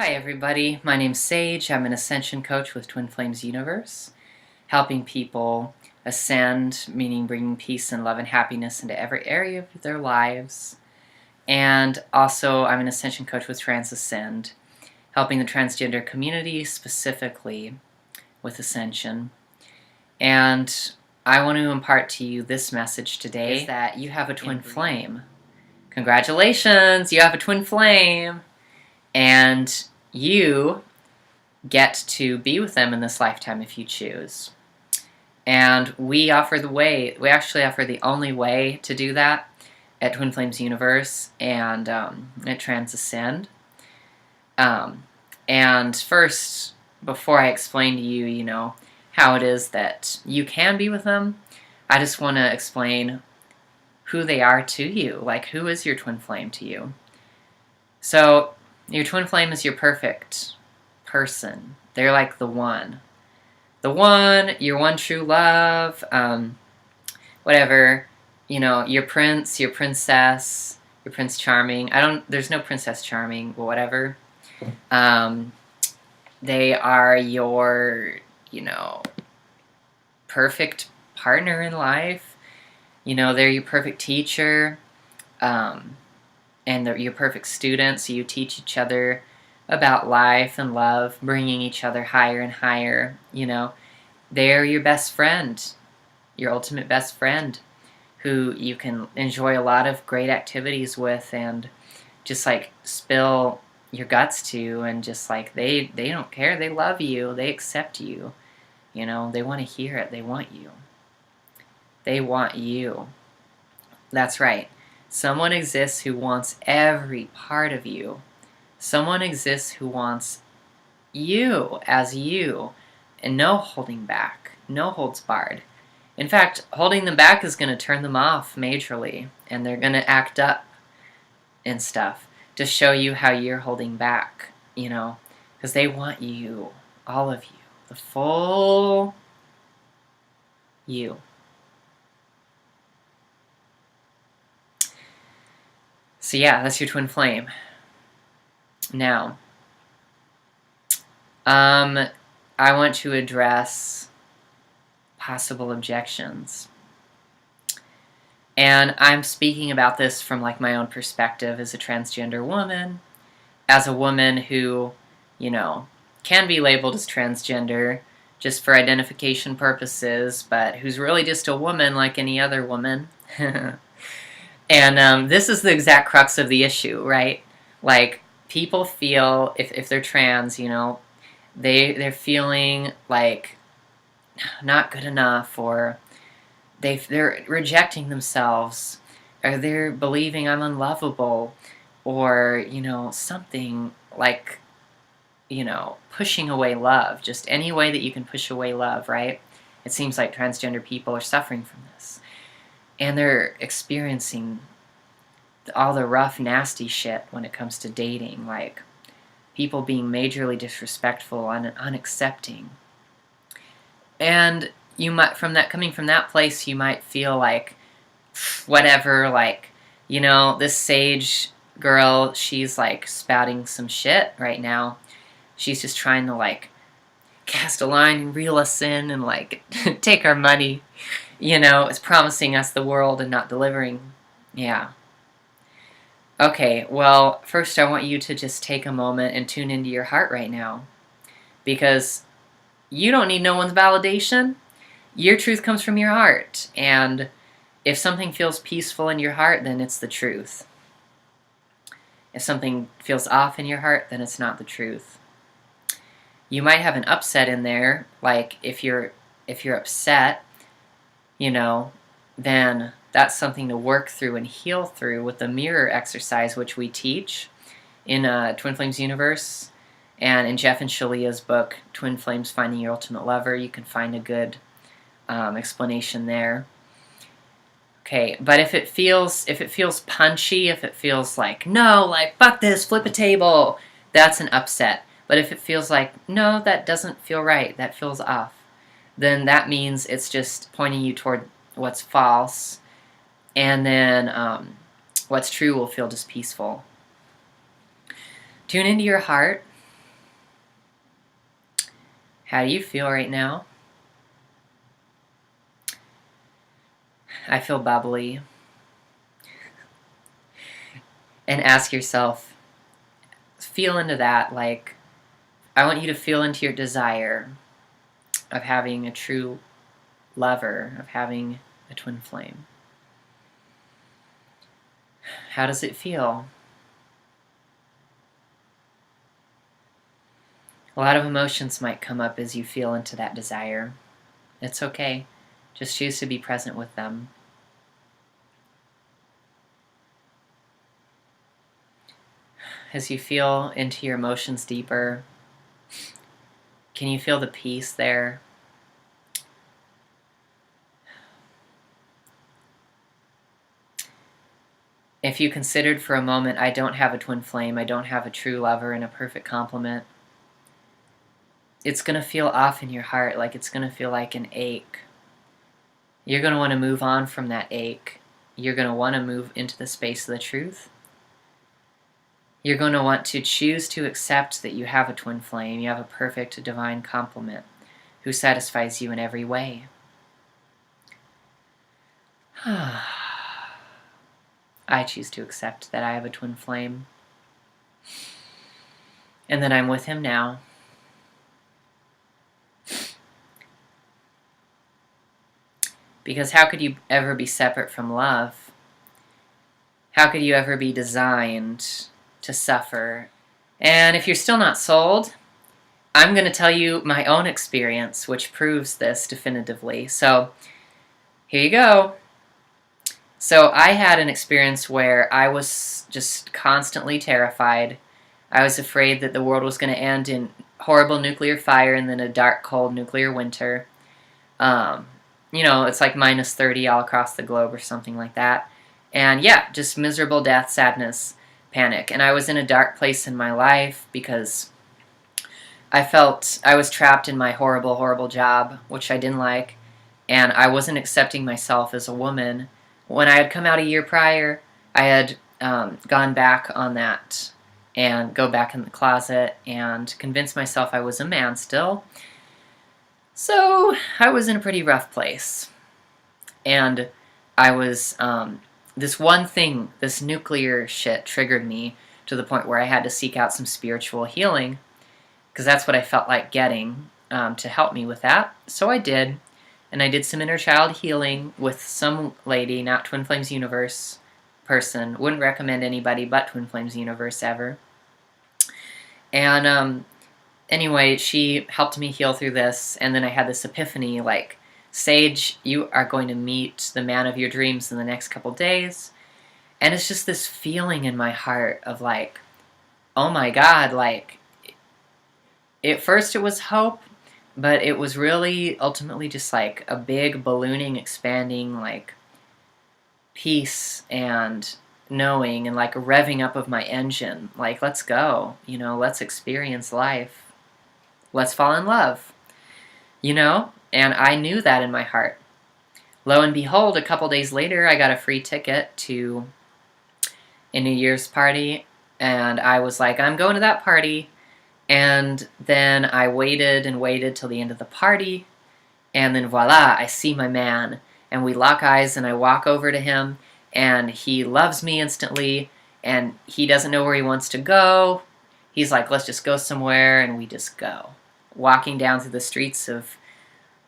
Hi everybody, my name's Sage. I'm an Ascension Coach with Twin Flames Universe, helping people ascend, meaning bringing peace and love and happiness into every area of their lives. And also, I'm an Ascension Coach with Transascend, helping the transgender community specifically with Ascension. And I want to impart to you this message today, is that you have a twin flame. Congratulations, you have a twin flame! And you get to be with them in this lifetime if you choose. And we offer the way, we actually offer the only way to do that at Twin Flames Universe and at Transascend. And first, before I explain to you, how it is that you can be with them, I just want to explain who they are to you. Like, who is your twin flame to you? So, your twin flame is your perfect person. They're like the one. The one, your one true love, whatever, your prince, your princess, your Prince Charming. There's no Princess Charming, but whatever. They are your, perfect partner in life. They're your perfect teacher. And your perfect student, so you teach each other about life and love, bringing each other higher and higher. They're your best friend, your ultimate best friend, who you can enjoy a lot of great activities with and just like spill your guts to, and just like they don't care, they love you, they accept you, they want to hear it, they want you. They want you. That's right. Someone exists who wants every part of you. Someone exists who wants you as you, and no holding back, no holds barred. In fact, holding them back is going to turn them off majorly, and they're going to act up and stuff to show you how you're holding back, because they want you, all of you, the full you. So yeah, that's your twin flame. Now, I want to address possible objections. And I'm speaking about this from like my own perspective as a transgender woman, as a woman who, can be labeled as transgender just for identification purposes, but who's really just a woman like any other woman. And this is the exact crux of the issue, right? Like, people feel, if they're trans, they're feeling like not good enough, or they're rejecting themselves, or they're believing I'm unlovable, or, something like, pushing away love. Just any way that you can push away love, right? It seems like transgender people are suffering from this. And they're experiencing all the rough, nasty shit when it comes to dating, like people being majorly disrespectful and unaccepting. And you might, coming from that place, you might feel like, whatever, like, this Sage girl, she's like spouting some shit right now. She's just trying to like cast a line and reel us in and like take our money. Is promising us the world and not delivering. Yeah. Okay, well, first I want you to just take a moment and tune into your heart right now. Because you don't need no one's validation. Your truth comes from your heart. And if something feels peaceful in your heart, then it's the truth. If something feels off in your heart, then it's not the truth. You might have an upset in there, like if you're upset, then that's something to work through and heal through with the mirror exercise, which we teach in Twin Flames Universe, and in Jeff and Shalia's book, Twin Flames Finding Your Ultimate Lover. You can find a good explanation there. Okay, but if it feels punchy, if it feels like, no, like, fuck this, flip a table, that's an upset. But if it feels like, no, that doesn't feel right, that feels off, then that means it's just pointing you toward what's false, and then what's true will feel just peaceful. Tune into your heart, How do you feel right now? I feel bubbly. And ask yourself, feel into that, like, I want you to feel into your desire of having a true lover, of having a twin flame. How does it feel? A lot of emotions might come up as you feel into that desire. It's okay. Just choose to be present with them. As you feel into your emotions deeper, can you feel the peace there? If you considered for a moment, I don't have a twin flame, I don't have a true lover and a perfect complement, it's going to feel off in your heart, like it's going to feel like an ache. You're going to want to move on from that ache. You're going to want to move into the space of the truth. You're going to want to choose to accept that you have a twin flame, you have a perfect divine complement who satisfies you in every way. I choose to accept that I have a twin flame and that I'm with him now. Because how could you ever be separate from love? How could you ever be designed to suffer? And if you're still not sold, I'm going to tell you my own experience, which proves this definitively. So, here you go. So, I had an experience where I was just constantly terrified. I was afraid that the world was going to end in horrible nuclear fire and then a dark, cold nuclear winter. You know, it's like minus 30 all across the globe or something like that. And yeah, just miserable death, sadness, panic. And I was in a dark place in my life because I felt I was trapped in my horrible, horrible job, which I didn't like. And I wasn't accepting myself as a woman. When I had come out a year prior, I had gone back on that and go back in the closet and convince myself I was a man still. So I was in a pretty rough place. And I was, this one thing, this nuclear shit triggered me to the point where I had to seek out some spiritual healing, because that's what I felt like getting to help me with that. So I did, and I did some inner child healing with some lady, not Twin Flames Universe person. Wouldn't recommend anybody but Twin Flames Universe ever. And anyway, she helped me heal through this, and then I had this epiphany, like, Sage, you are going to meet the man of your dreams in the next couple days. And it's just this feeling in my heart of like, oh my God, like, at first it was hope, but it was really ultimately just like a big ballooning, expanding, like, peace and knowing and like a revving up of my engine. Like, let's go, you know, let's experience life. Let's fall in love, you know? And I knew that in my heart. Lo and behold, a couple days later, I got a free ticket to a New Year's party, and I was like, I'm going to that party. And then I waited and waited till the end of the party, and then voila, I see my man, and we lock eyes, and I walk over to him, and he loves me instantly, and he doesn't know where he wants to go. He's like, let's just go somewhere, and we just go. Walking down through the streets of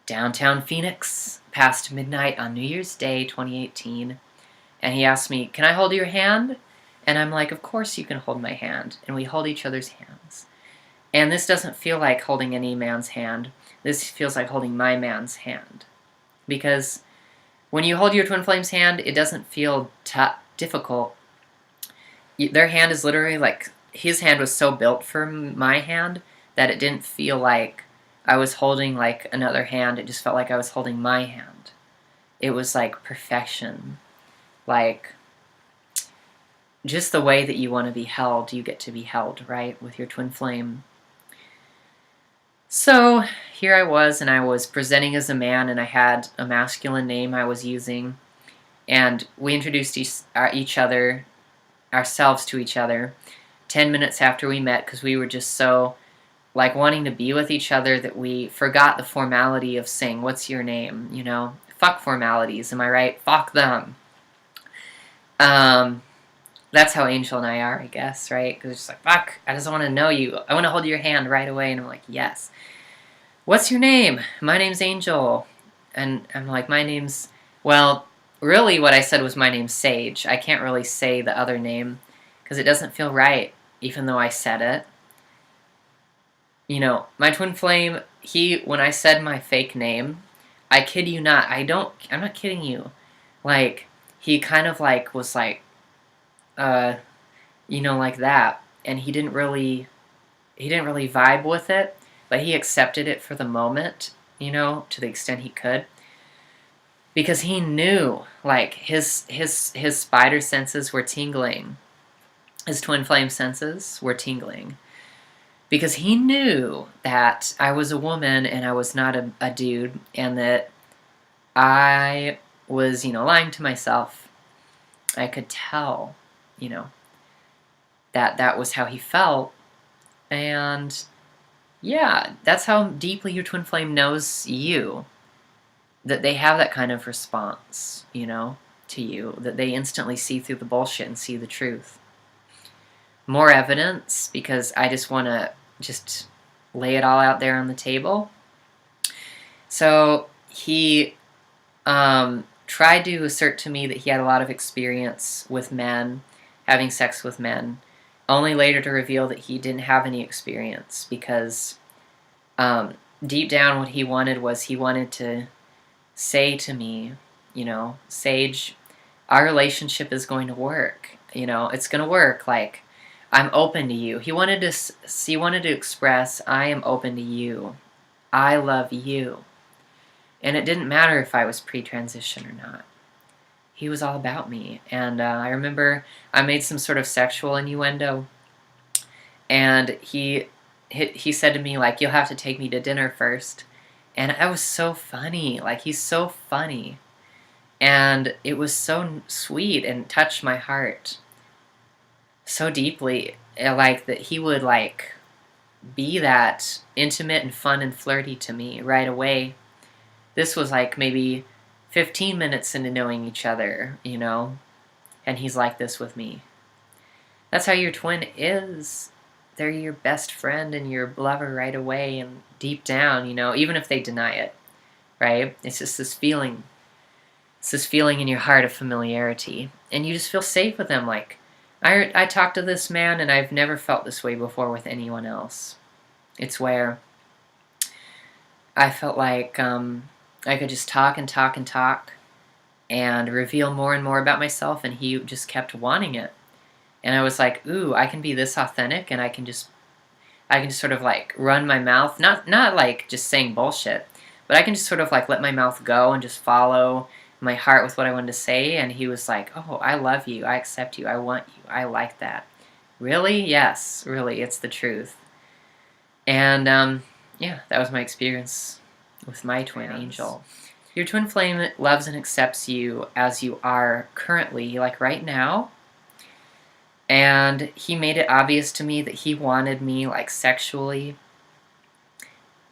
downtown Phoenix, past midnight on New Year's Day 2018, and he asked me, can I hold your hand? And I'm like, of course you can hold my hand. And we hold each other's hands. And this doesn't feel like holding any man's hand. This feels like holding my man's hand. Because when you hold your twin flame's hand, it doesn't feel difficult. Their hand is literally like, his hand was so built for my hand that it didn't feel like I was holding like another hand. It just felt like I was holding my hand. It was like perfection. Like, just the way that you want to be held, you get to be held, right? With your twin flame. So, here I was, and I was presenting as a man, and I had a masculine name I was using. And we introduced ourselves to each other 10 minutes after we met, because we were just so like wanting to be with each other that we forgot the formality of saying, what's your name, you know? Fuck formalities, am I right? Fuck them. That's how Angel and I are, I guess, right? Because it's just like, fuck, I just want to know you. I want to hold your hand right away. And I'm like, yes. What's your name? My name's Angel. And I'm like, my name's... Well, really what I said was my name's Sage. I can't really say the other name because it doesn't feel right, even though I said it. You know, my twin flame, when I said my fake name, I kid you not, I'm not kidding you. Like, he kind of like was like, you know, like that. And he didn't really vibe with it, but he accepted it for the moment, you know, to the extent he could. Because he knew, like, his spider senses were tingling. His twin flame senses were tingling. Because he knew that I was a woman and I was not a dude, and that I was, you know, lying to myself. I could tell, you know, that was how he felt. And yeah, that's how deeply your twin flame knows you. That they have that kind of response, you know, to you. That they instantly see through the bullshit and see the truth. More evidence, because I just want to just lay it all out there on the table. So he tried to assert to me that he had a lot of experience with men, having sex with men, only later to reveal that he didn't have any experience, because deep down what he wanted was he wanted to say to me, you know, Sage, our relationship is going to work. You know, it's going to work. Like, I'm open to you. He wanted to express, I am open to you. I love you. And it didn't matter if I was pre-transition or not. He was all about me. And I remember I made some sort of sexual innuendo. And he said to me, like, you'll have to take me to dinner first. And that was so funny. Like, he's so funny. And it was so sweet and touched my heart so deeply. Like, that he would, like, be that intimate and fun and flirty to me right away. This was, like, maybe 15 minutes into knowing each other, you know? And he's like this with me. That's how your twin is. They're your best friend and your lover right away, and deep down, you know, even if they deny it, right? It's just this feeling. It's this feeling in your heart of familiarity. And you just feel safe with them. Like, I talked to this man, and I've never felt this way before with anyone else. It's where I felt like I could just talk and talk and talk and reveal more and more about myself, and he just kept wanting it. And I was like, ooh, I can be this authentic, and I can just sort of like run my mouth, not like just saying bullshit, but I can just sort of like let my mouth go and just follow my heart with what I wanted to say. And he was like, oh, I love you, I accept you, I want you, I like that. Really? Yes, really, it's the truth. And yeah, that was my experience with my twin angel. Your twin flame loves and accepts you as you are currently, like right now. And he made it obvious to me that he wanted me, like, sexually,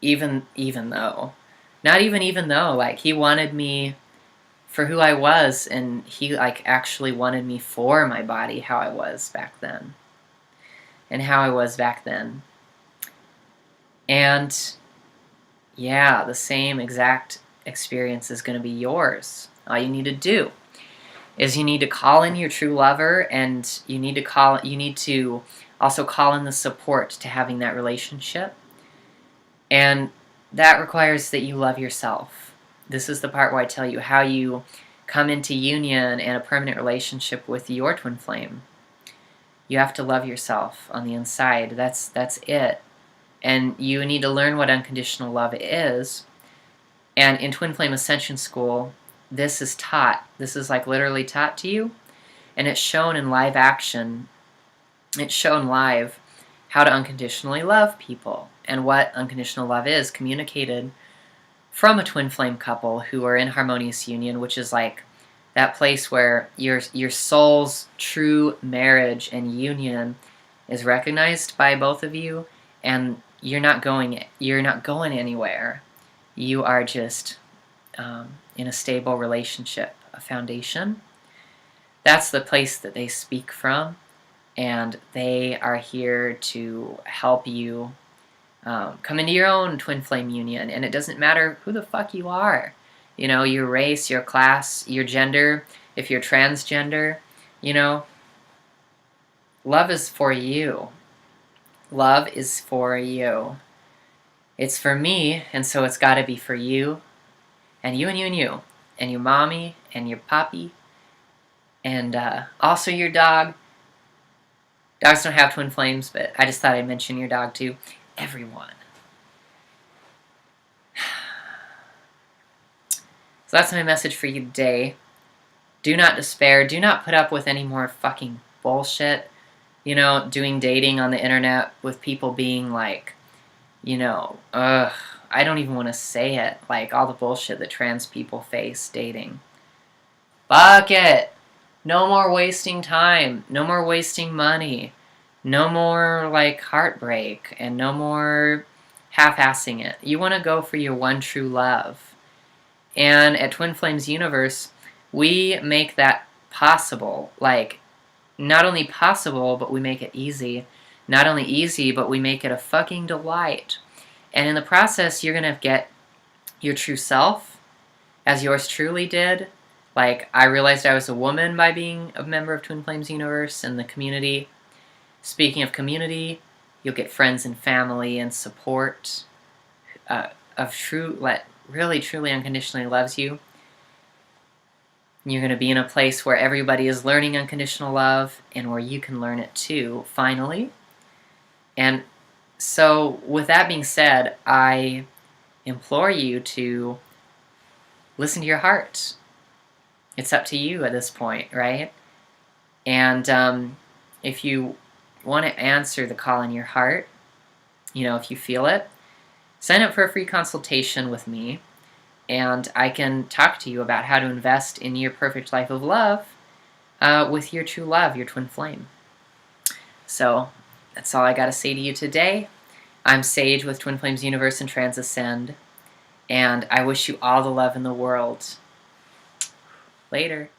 even though. Not even though, like, he wanted me for who I was, and he, like, actually wanted me for my body, how I was back then. And how I was back then. And, yeah, the same exact experience is going to be yours. All you need to do is you need to call in your true lover, and you need to also call in the support to having that relationship. And that requires that you love yourself. This is the part where I tell you how you come into union and a permanent relationship with your twin flame. You have to love yourself on the inside. That's it. And you need to learn what unconditional love is. And in Twin Flame Ascension School, this is taught. This is like literally taught to you, and it's shown in live action. It's shown live how to unconditionally love people and what unconditional love is, communicated from a twin flame couple who are in harmonious union, which is like that place where your soul's true marriage and union is recognized by both of you, and you're not going anywhere. You are just in a stable relationship, a foundation. That's the place that they speak from, and they are here to help you come into your own twin flame union. And it doesn't matter who the fuck you are, you know, your race, your class, your gender, if you're transgender, you know, love is for you. Love is for you. It's for me, and so it's got to be for you, and you, and you, and you, and your mommy, and your poppy, and also your dog. Dogs don't have twin flames, but I just thought I'd mention your dog too. Everyone. So that's my message for you today. Do not despair. Do not put up with any more fucking bullshit. You know, doing dating on the internet with people being like, you know, I don't even want to say it. Like, all the bullshit that trans people face dating. Fuck it! No more wasting time. No more wasting money. No more, like, heartbreak. And no more half-assing it. You want to go for your one true love. And at Twin Flames Universe, we make that possible. Like, not only possible, but we make it easy. Not only easy, but we make it a fucking delight. And in the process, you're going to get your true self, as yours truly did. Like, I realized I was a woman by being a member of Twin Flames Universe and the community. Speaking of community, you'll get friends and family and support of really, truly, unconditionally loves you. You're going to be in a place where everybody is learning unconditional love and where you can learn it too, finally. And so, with that being said, I implore you to listen to your heart. It's up to you at this point, right? And if you want to answer the call in your heart, you know, if you feel it, sign up for a free consultation with me, and I can talk to you about how to invest in your perfect life of love with your true love, your twin flame. So, that's all I got to say to you today. I'm Sage with Twin Flames Universe and Transascend, and I wish you all the love in the world. Later.